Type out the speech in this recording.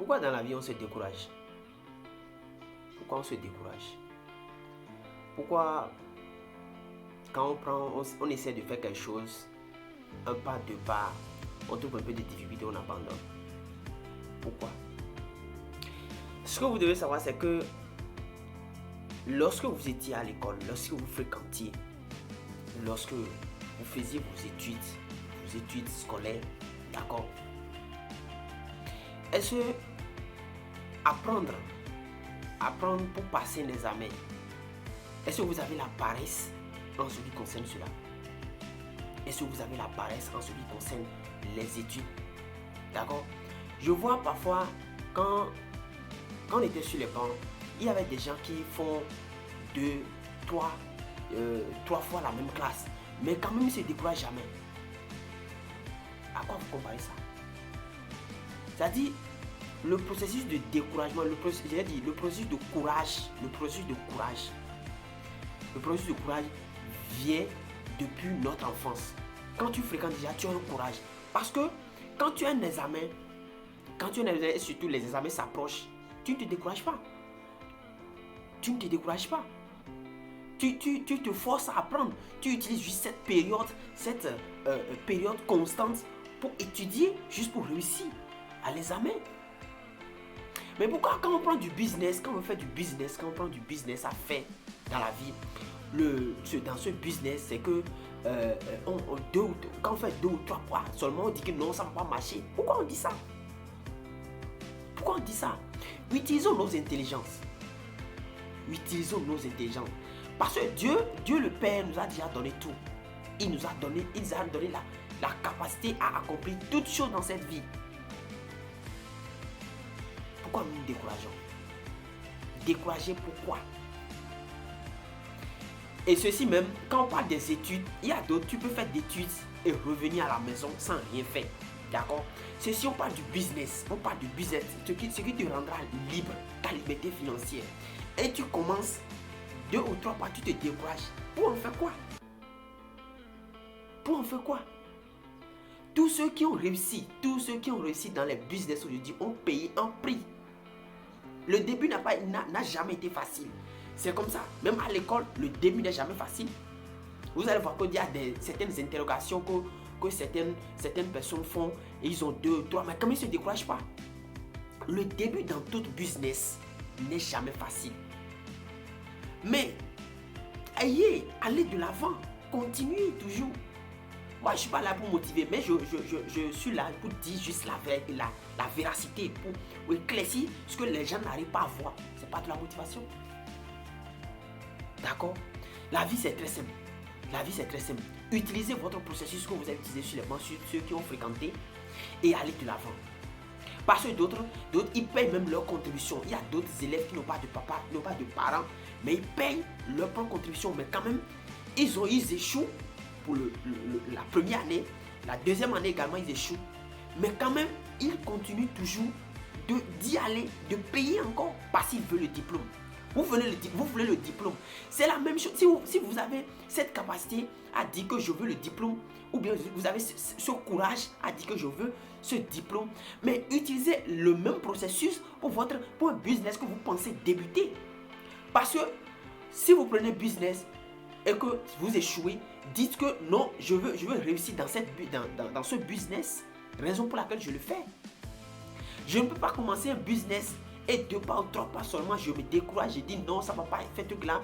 Pourquoi dans la vie on se décourage? Pourquoi on se décourage? Pourquoi quand on essaie de faire quelque chose, un pas, deux pas, on trouve un peu de difficulté, on abandonne? Pourquoi? Ce que vous devez savoir, c'est que lorsque vous étiez à l'école, lorsque vous fréquentiez, lorsque vous faisiez vos études scolaires, d'accord? Est-ce que apprendre pour passer un examen, est-ce que vous avez la paresse en ce qui concerne cela? Est-ce que vous avez la paresse en ce qui concerne les études? D'accord? Je vois parfois quand on était sur les bancs, il y avait des gens qui font trois fois la même classe, mais quand même ils ne se découragent jamais. À quoi vous comparez ça? C'est-à-dire, le processus de découragement, le processus de courage vient depuis notre enfance. Quand tu fréquentes déjà, tu as un courage. Parce que quand tu as un examen, et surtout les examens s'approchent, tu ne te décourages pas. Tu te forces à apprendre. Tu utilises juste cette période constante pour étudier, juste pour réussir à l'examen. Mais pourquoi quand on prend du business, quand on prend du business à faire dans la vie, dans ce business, c'est que quand on fait 2 ou 3 fois seulement, on dit que non, ça ne va pas marcher. Pourquoi on dit ça? Utilisons nos intelligences. Parce que Dieu le Père nous a déjà donné tout. Il nous a donné la capacité à accomplir toutes choses dans cette vie. Pourquoi nous nous décourageons? Décourager pourquoi? Et ceci même, quand on parle des études, il y a d'autres, tu peux faire des études et revenir à la maison sans rien faire. D'accord? Ceci, on parle du business. Ce qui te rendra libre, ta liberté financière. Et tu commences 2 ou 3 fois, tu te décourages. Pour en faire quoi? Tous ceux qui ont réussi dans les business aujourd'hui ont payé un prix. Le début n'a jamais été facile. C'est comme ça. Même à l'école, le début n'est jamais facile. Vous allez voir qu'il y a certaines interrogations que certaines personnes font et ils ont 2, 3, mais quand même ils ne se découragent pas. Le début dans tout business n'est jamais facile. Mais allez de l'avant, continuez toujours. Moi, je ne suis pas là pour motiver, mais je suis là pour dire juste la véracité, pour éclaircir ce que les gens n'arrivent pas à voir. Ce n'est pas de la motivation. D'accord? La vie, c'est très simple. Utilisez votre processus que vous avez utilisé sur les bancs, sur ceux qui ont fréquenté, et allez de l'avant. Parce que d'autres, ils payent même leur contribution. Il y a d'autres élèves qui n'ont pas de papa, qui n'ont pas de parents, mais ils payent leur propre contribution. Mais quand même, ils échouent pour la première année. La deuxième année également, ils échouent. Mais quand même, ils continuent toujours d'y aller, de payer encore parce qu'ils veulent le diplôme. Vous voulez le diplôme. C'est la même chose. Si vous avez cette capacité à dire que je veux le diplôme, ou bien vous avez ce courage à dire que je veux ce diplôme, mais utilisez le même processus pour un business que vous pensez débuter. Parce que si vous prenez business et que vous échouez, dites que non, je veux réussir dans ce business, raison pour laquelle je le fais. Je ne peux pas commencer un business et 2 pas ou 3 pas seulement, je me décourage, je dis non, ça ne va pas faire ce truc là.